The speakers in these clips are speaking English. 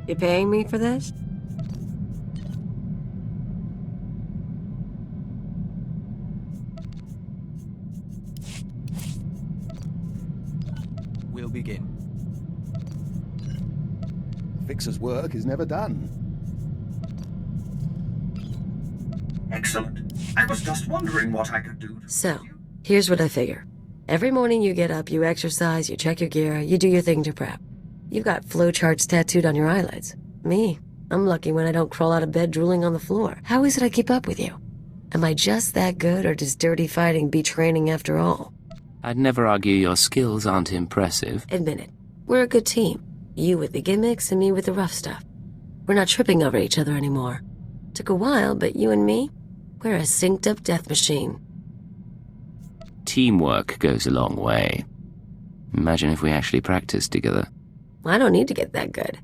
You paying me for this? We'll begin. Fixer's work is never done. Excellent. I was just wondering what I could do to... So, here's what I figure. Every morning you get up, you exercise, you check your gear, you do your thing to prep. You've got flowcharts tattooed on your eyelids. Me, I'm lucky when I don't crawl out of bed drooling on the floor. How is it I keep up with you? Am I just that good, or does dirty fighting beat training after all? I'd never argue your skills aren't impressive. Admit it. We're a good team. You with the gimmicks and me with the rough stuff. We're not tripping over each other anymore. Took a while, but you and me, we're a synced-up death machine. Teamwork goes a long way. Imagine if we actually practiced together. I don't need to get that good.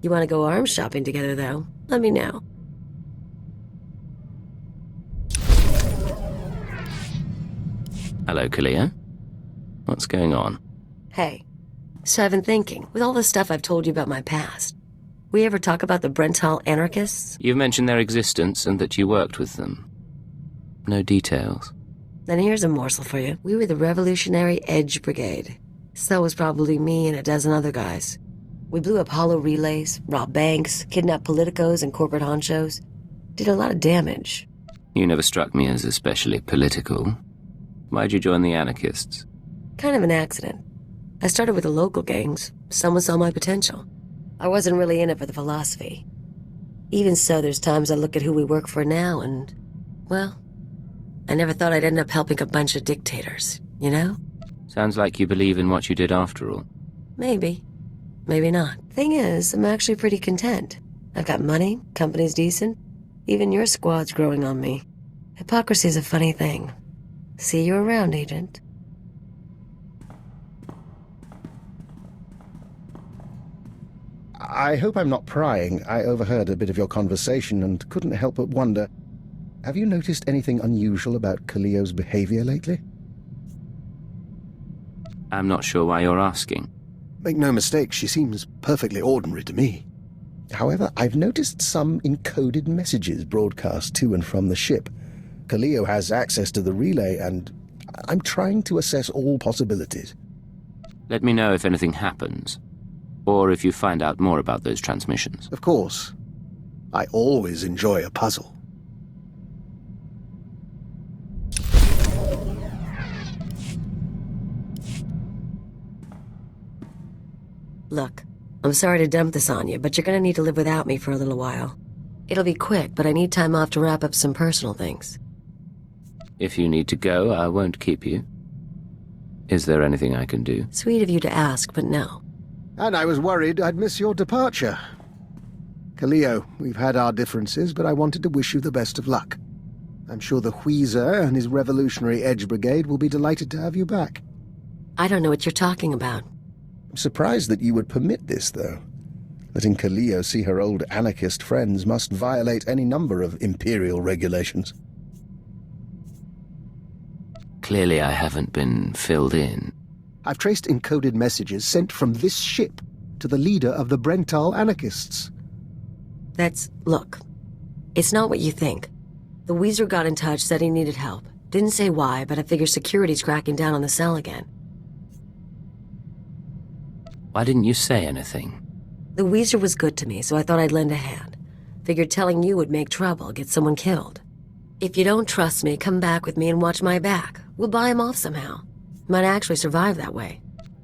You want to go arms shopping together, though? Let me know. Hello, Kalia. What's going on? Hey, so I've been thinking, with all the stuff I've told you about my past, we ever talk about the Brental anarchists? You've mentioned their existence and that you worked with them. No details. Then here's a morsel for you. We were the Revolutionary Edge Brigade. So was probably me and a dozen other guys. We blew up hollow relays, robbed banks, kidnapped politicos and corporate honchos. Did a lot of damage. You never struck me as especially political. Why'd you join the anarchists? Kind of an accident. I started with the local gangs. Someone saw my potential. I wasn't really in it for the philosophy. Even so, there's times I look at who we work for now and, well, I never thought I'd end up helping a bunch of dictators, you know? Sounds like you believe in what you did after all. Maybe. Maybe not. Thing is, I'm actually pretty content. I've got money, company's decent. Even your squad's growing on me. Hypocrisy's a funny thing. See you around, Agent. I hope I'm not prying. I overheard a bit of your conversation and couldn't help but wonder, have you noticed anything unusual about Kalio's behavior lately? I'm not sure why you're asking. Make no mistake, she seems perfectly ordinary to me. However, I've noticed some encoded messages broadcast to and from the ship. Kalio has access to the relay, and I'm trying to assess all possibilities. Let me know if anything happens, or if you find out more about those transmissions. Of course. I always enjoy a puzzle. Look, I'm sorry to dump this on you, but you're gonna need to live without me for a little while. It'll be quick, but I need time off to wrap up some personal things. If you need to go, I won't keep you. Is there anything I can do? Sweet of you to ask, but no. And I was worried I'd miss your departure. Kalio, we've had our differences, but I wanted to wish you the best of luck. I'm sure the Wheezer and his Revolutionary Edge Brigade will be delighted to have you back. I don't know what you're talking about. I'm surprised that you would permit this, though. Letting Kalio see her old anarchist friends must violate any number of Imperial regulations. Clearly I haven't been filled in. I've traced encoded messages sent from this ship to the leader of the Brental anarchists. Look, it's not what you think. The Weezer got in touch, said he needed help. Didn't say why, but I figure security's cracking down on the cell again. Why didn't you say anything? The Weezer was good to me, so I thought I'd lend a hand. Figured telling you would make trouble, get someone killed. If you don't trust me, come back with me and watch my back. We'll buy him off somehow. Might actually survive that way.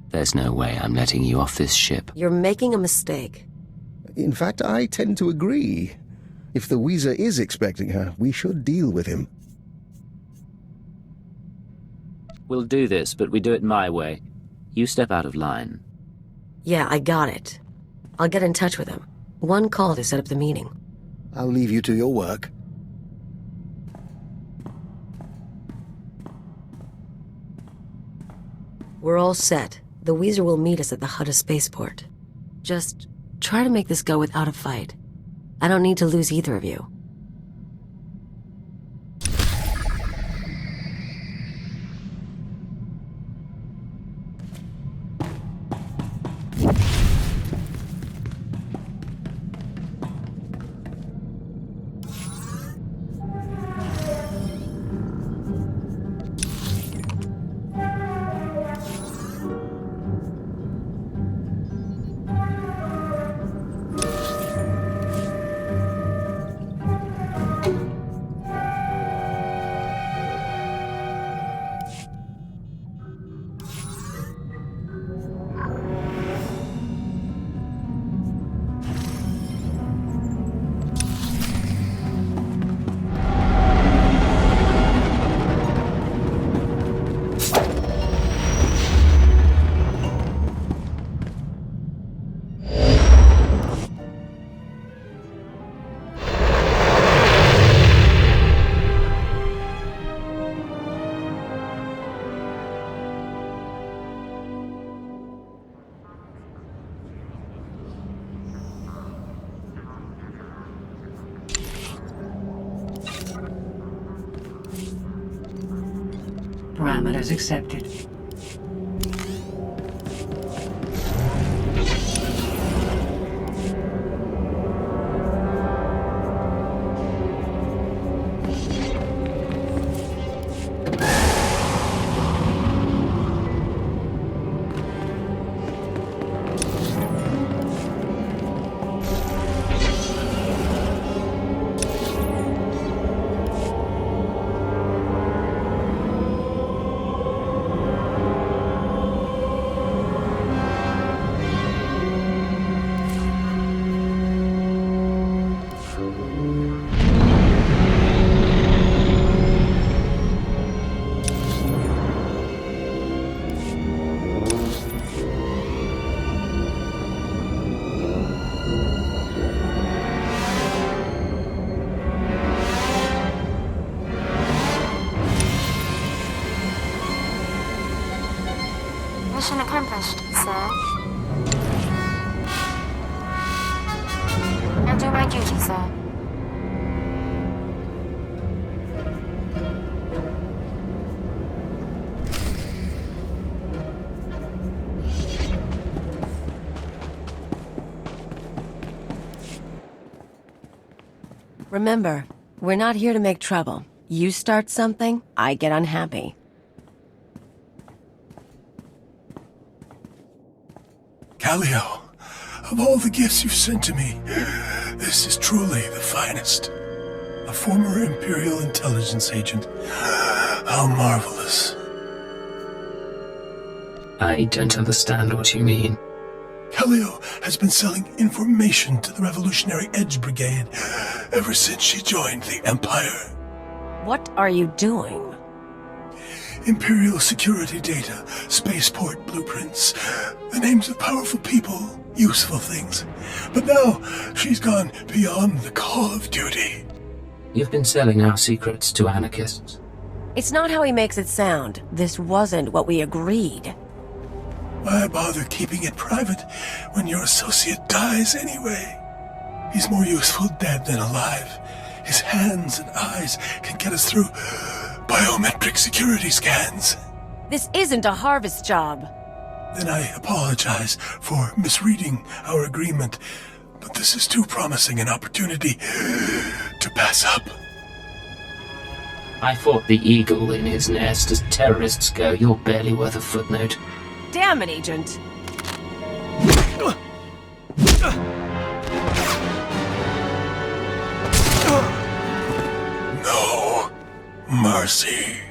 There's no way I'm letting you off this ship. You're making a mistake. In fact, I tend to agree. If the Weezer is expecting her, we should deal with him. We'll do this, but we do it my way. You step out of line. Yeah, I got it. I'll get in touch with him. One call to set up the meeting. I'll leave you to your work. We're all set. The Weezer will meet us at the Hutta spaceport. Just try to make this go without a fight. I don't need to lose either of you. Parameters accepted. Mission accomplished, sir. I'll do my duty, sir. Remember, we're not here to make trouble. You start something, I get unhappy. Callio, of all the gifts you've sent to me, this is truly the finest. A former Imperial intelligence agent. How marvelous. I don't understand what you mean. Callio has been selling information to the Revolutionary Edge Brigade ever since she joined the Empire. What are you doing? Imperial security data, spaceport blueprints, the names of powerful people, useful things. But now, she's gone beyond the call of duty. You've been selling our secrets to anarchists. It's not how he makes it sound. This wasn't what we agreed. Why bother keeping it private when your associate dies anyway? He's more useful dead than alive. His hands and eyes can get us through biometric security scans. This isn't a harvest job. Then I apologize for misreading our agreement, but this is too promising an opportunity to pass up. I fought the eagle in his nest. As terrorists go, you're barely worth a footnote. Damn it, Agent. No mercy.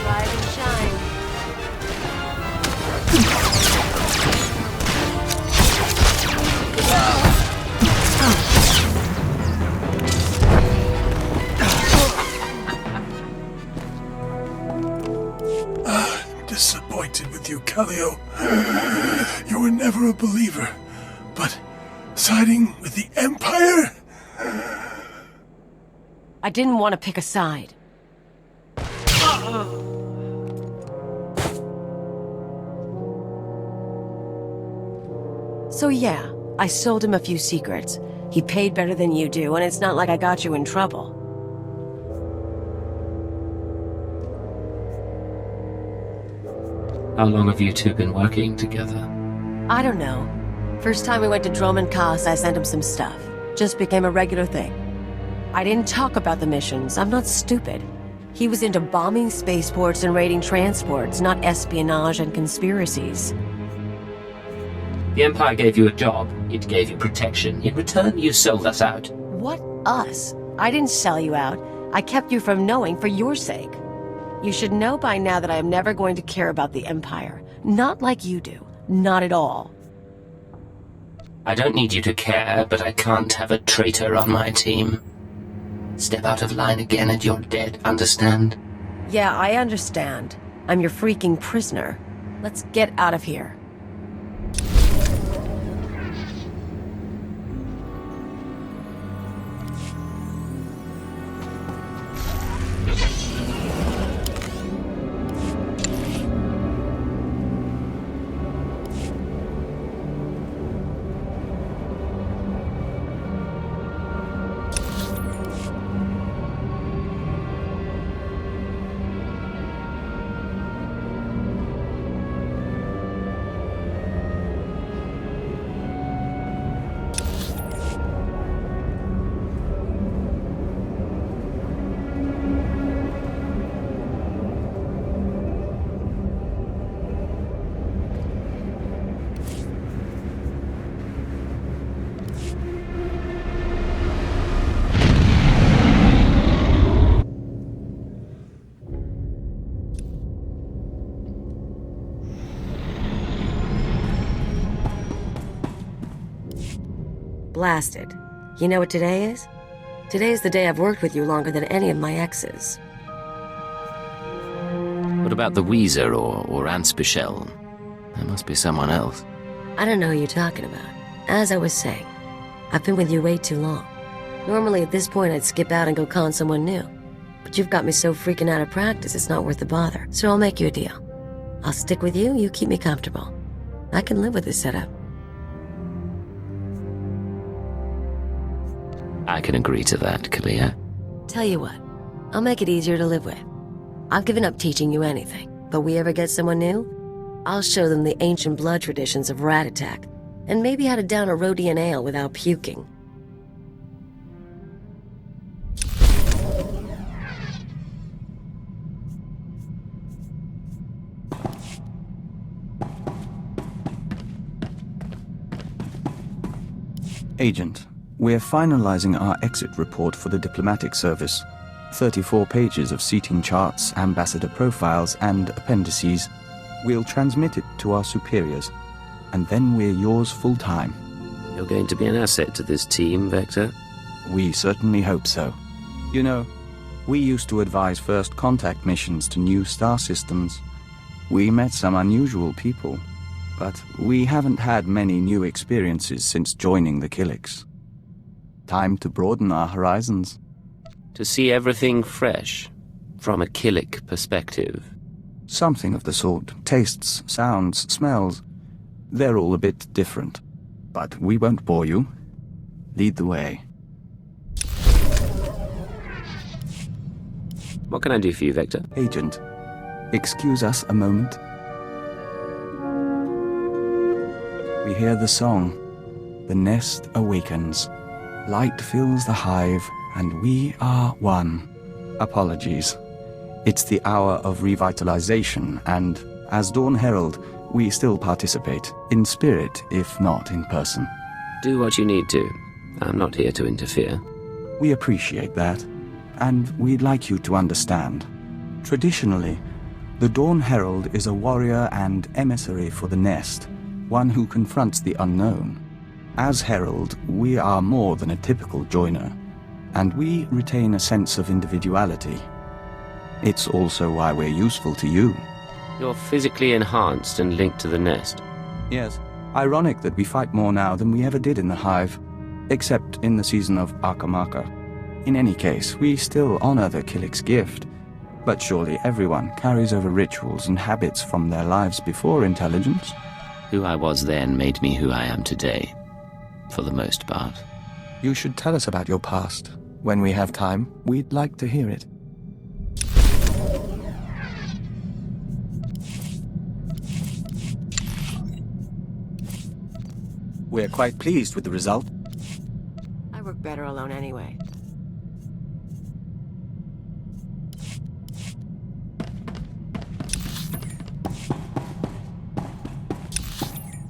Rise and shine. Disappointed with you, Callio. You were never a believer, but siding with the Empire? I didn't want to pick a side. So yeah, I sold him a few secrets. He paid better than you do, and it's not like I got you in trouble. How long have you two been working together? I don't know. First time we went to Droman Kaas, I sent him some stuff. Just became a regular thing. I didn't talk about the missions. I'm not stupid. He was into bombing spaceports and raiding transports, not espionage and conspiracies. The Empire gave you a job. It gave you protection. In return, you sold us out. What us? I didn't sell you out. I kept you from knowing for your sake. You should know by now that I am never going to care about the Empire. Not like you do. Not at all. I don't need you to care, but I can't have a traitor on my team. Step out of line again and you're dead, understand? Yeah, I understand. I'm your freaking prisoner. Let's get out of here. Blasted. You know what today is? Today is the day I've worked with you longer than any of my exes. What about the Weezer or Anspichel? There must be someone else. I don't know who you're talking about. As I was saying, I've been with you way too long. Normally at this point I'd skip out and go con someone new. But you've got me so freaking out of practice it's not worth the bother. So I'll make you a deal. I'll stick with you, you keep me comfortable. I can live with this setup. I can agree to that, Kalia. Tell you what, I'll make it easier to live with. I've given up teaching you anything, but we ever get someone new, I'll show them the ancient blood traditions of rat attack, and maybe how to down a Rhodian ale without puking. Agent, we're finalizing our exit report for the diplomatic service. 34 pages of seating charts, ambassador profiles, and appendices. We'll transmit it to our superiors, and then we're yours full-time. You're going to be an asset to this team, Vector? We certainly hope so. You know, we used to advise first contact missions to new star systems. We met some unusual people, but we haven't had many new experiences since joining the Killiks. Time to broaden our horizons. To see everything fresh, from a Killik perspective. Something of the sort. Tastes, sounds, smells. They're all a bit different. But we won't bore you. Lead the way. What can I do for you, Vector? Agent, excuse us a moment. We hear the song. The nest awakens. Light fills the hive, and we are one. Apologies. It's the hour of revitalization, and as Dawn Herald, we still participate, in spirit, if not in person. Do what you need to. I'm not here to interfere. We appreciate that, and we'd like you to understand. Traditionally, the Dawn Herald is a warrior and emissary for the nest, one who confronts the unknown. As Herald, we are more than a typical joiner, and we retain a sense of individuality. It's also why we're useful to you. You're physically enhanced and linked to the nest. Yes, ironic that we fight more now than we ever did in the Hive, except in the season of Akamaka. In any case, we still honor the Killik's gift, but surely everyone carries over rituals and habits from their lives before intelligence. Who I was then made me who I am today, for the most part. You should tell us about your past. When we have time, we'd like to hear it. We're quite pleased with the result. I work better alone anyway.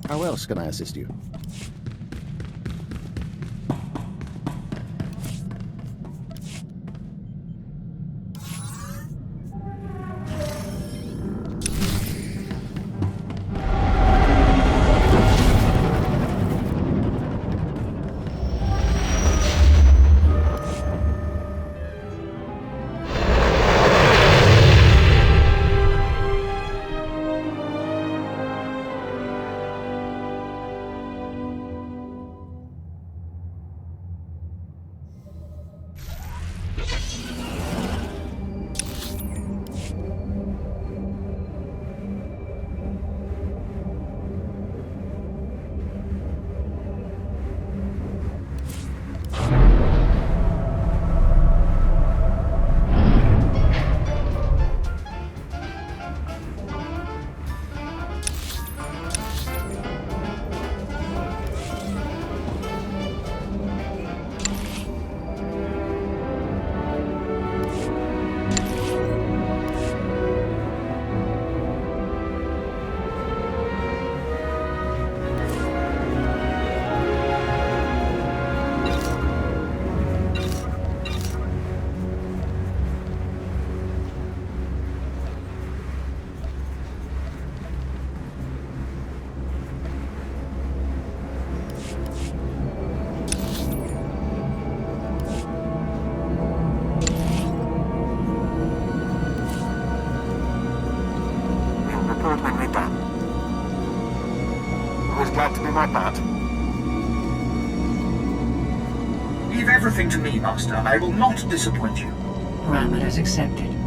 How else can I assist you? like that. Leave everything to me, Master. I will not disappoint you. Parameters accepted.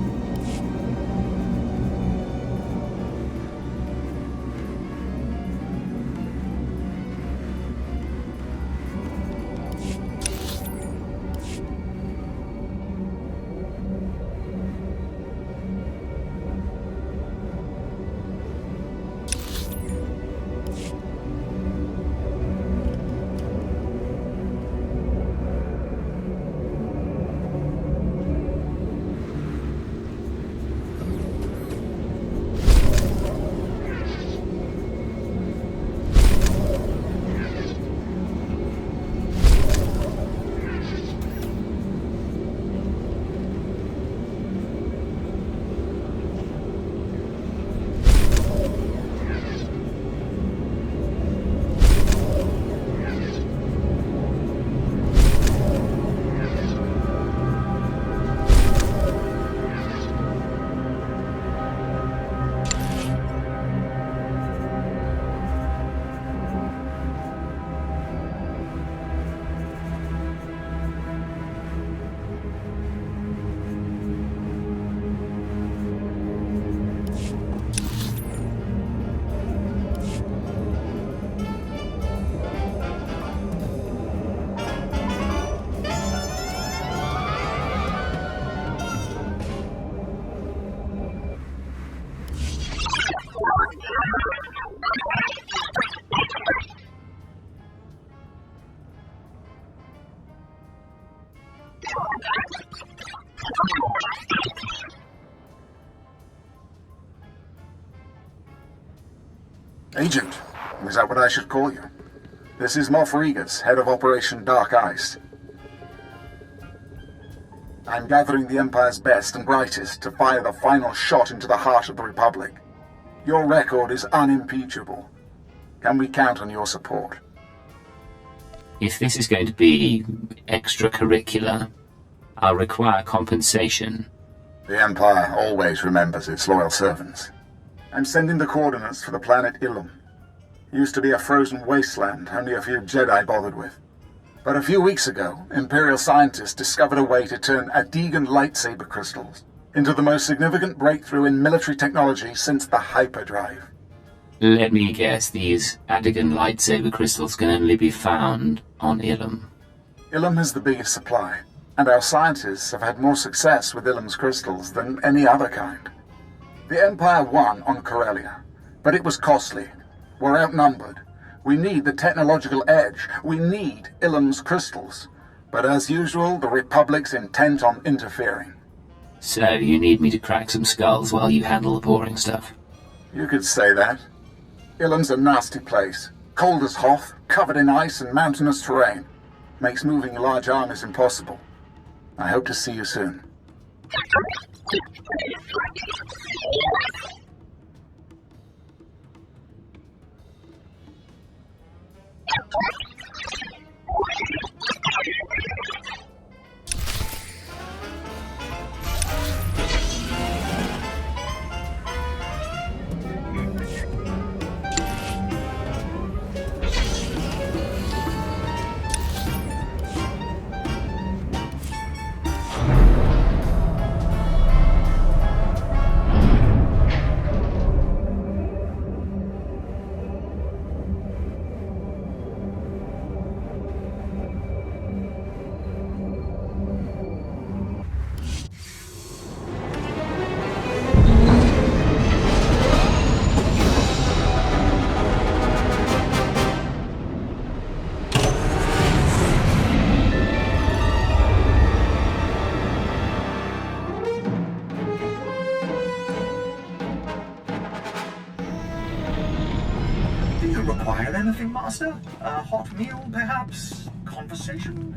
Agent, is that what I should call you? This is Moff Regas, head of Operation Dark Ice. I'm gathering the Empire's best and brightest to fire the final shot into the heart of the Republic. Your record is unimpeachable. Can we count on your support? If this is going to be extracurricular, I'll require compensation. The Empire always remembers its loyal servants. I'm sending the coordinates for the planet Ilum. Used to be a frozen wasteland only a few Jedi bothered with. But a few weeks ago, Imperial scientists discovered a way to turn Adegan lightsaber crystals into the most significant breakthrough in military technology since the hyperdrive. Let me guess, these Adegan lightsaber crystals can only be found on Ilum. Ilum has the biggest supply, and our scientists have had more success with Ilum's crystals than any other kind. The Empire won on Corellia, but it was costly. We're outnumbered. We need the technological edge. We need Ilum's crystals. But as usual, the Republic's intent on interfering. So, you need me to crack some skulls while you handle the boring stuff? You could say that. Ilum's a nasty place. Cold as Hoth, covered in ice and mountainous terrain. Makes moving large armies impossible. I hope to see you soon. Require anything, Master? A hot meal, perhaps? Conversation?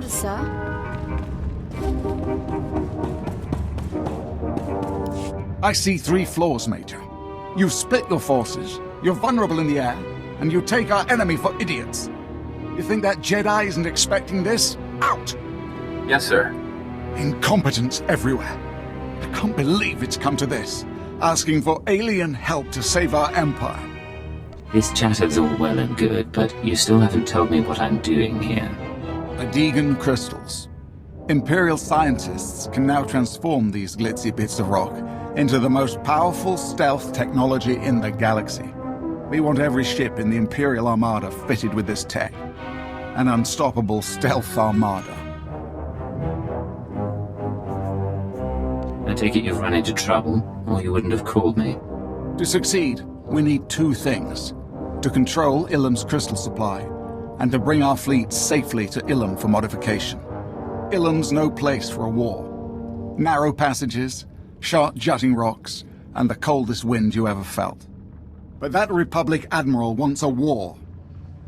Orders, sir. I see 3 flaws, Major. You've split your forces, you're vulnerable in the air, and you take our enemy for idiots. You think that Jedi isn't expecting this? Out! Yes, sir. Incompetence everywhere. I can't believe it's come to this. Asking for alien help to save our empire. This chatter's all well and good, but you still haven't told me what I'm doing here. Adegan crystals. Imperial scientists can now transform these glitzy bits of rock into the most powerful stealth technology in the galaxy. We want every ship in the Imperial Armada fitted with this tech. An unstoppable stealth armada. I take it you've run into trouble, or you wouldn't have called me. To succeed, we need 2 things. To control Ilum's crystal supply, and to bring our fleet safely to Ilum for modification. Ilum's no place for a war. Narrow passages, sharp jutting rocks, and the coldest wind you ever felt. But that Republic Admiral wants a war.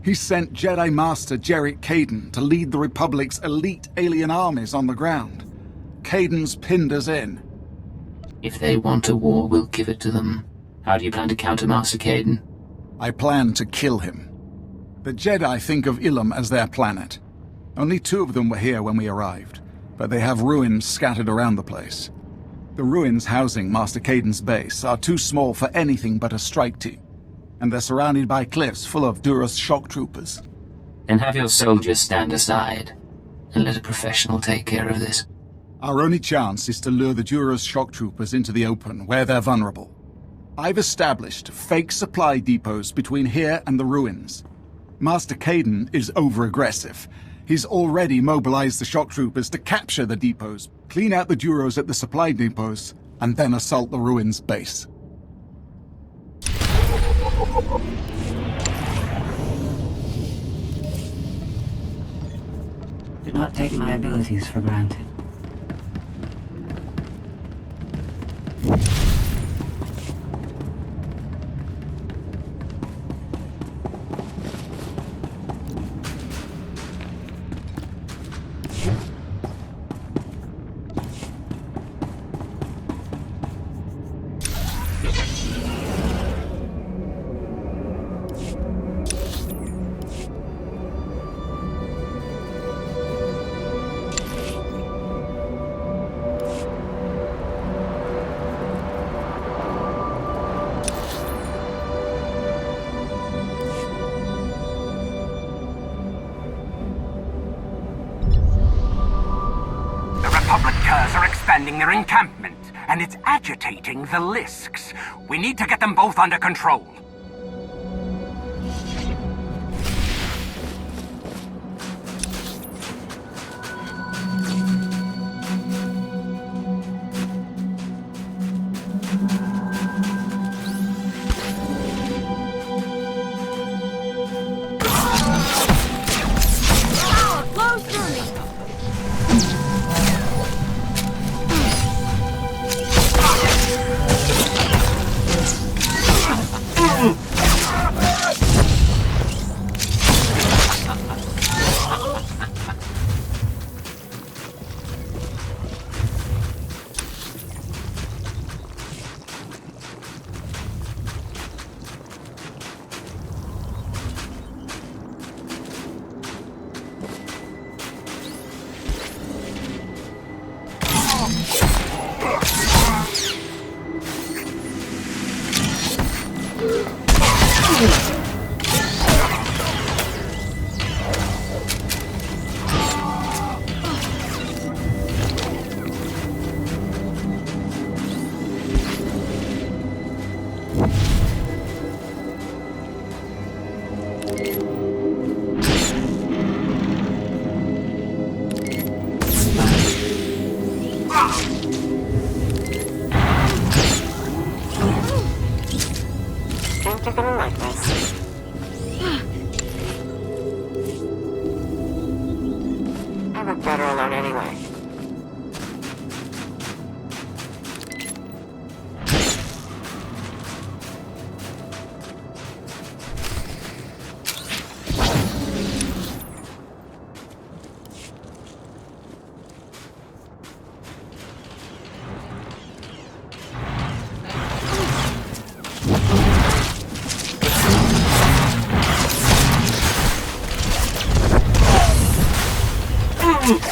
He sent Jedi Master Jarek Kaden to lead the Republic's elite alien armies on the ground. Kaden's pinned us in. If they want a war, we'll give it to them. How do you plan to counter Master Kaden? I plan to kill him. The Jedi think of Ilum as their planet. Only 2 of them were here when we arrived, but they have ruins scattered around the place. The ruins housing Master Kaden's base are too small for anything but a strike team, and they're surrounded by cliffs full of Duras shock troopers. Then have your soldiers stand aside, and let a professional take care of this. Our only chance is to lure the Duras shock troopers into the open, where they're vulnerable. I've established fake supply depots between here and the ruins. Master Kaden is over-aggressive. He's already mobilized the shock troopers to capture the depots, clean out the Duros at the supply depots, and then assault the ruins base. Do not take my abilities for granted. Republicans are expanding their encampment, and it's agitating the Lisks. We need to get them both under control. Took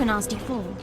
a nasty fall.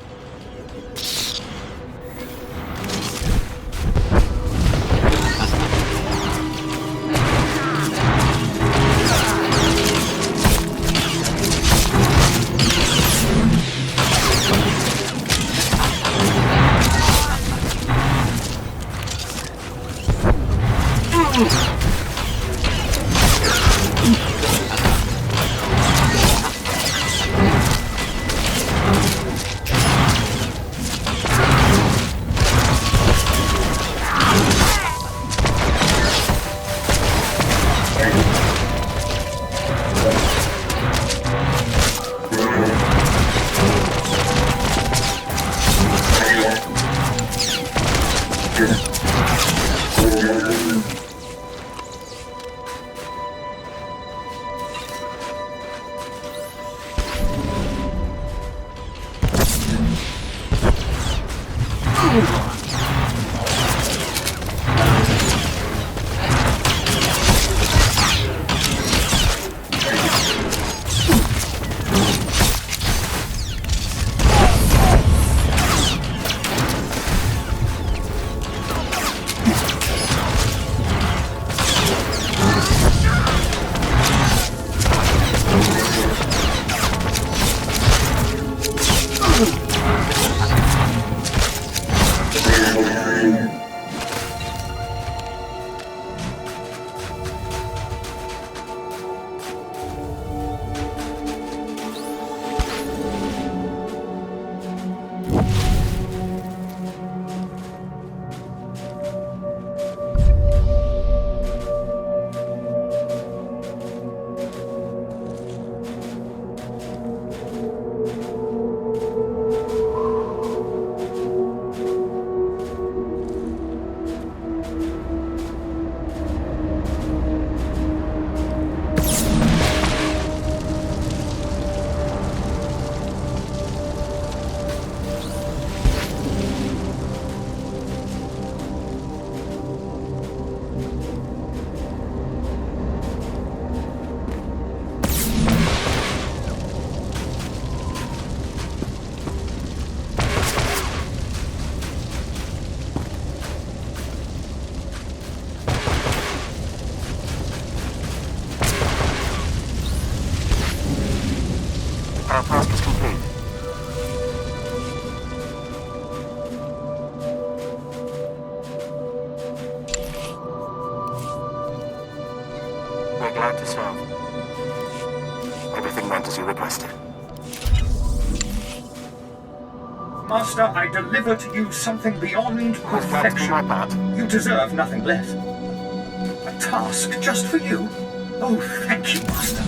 Our task is complete. We're glad to serve. Everything went as you requested. Master, I deliver to you something beyond Was glad to be my perfection. part. You deserve nothing less. A task just for you? Oh, thank you, Master.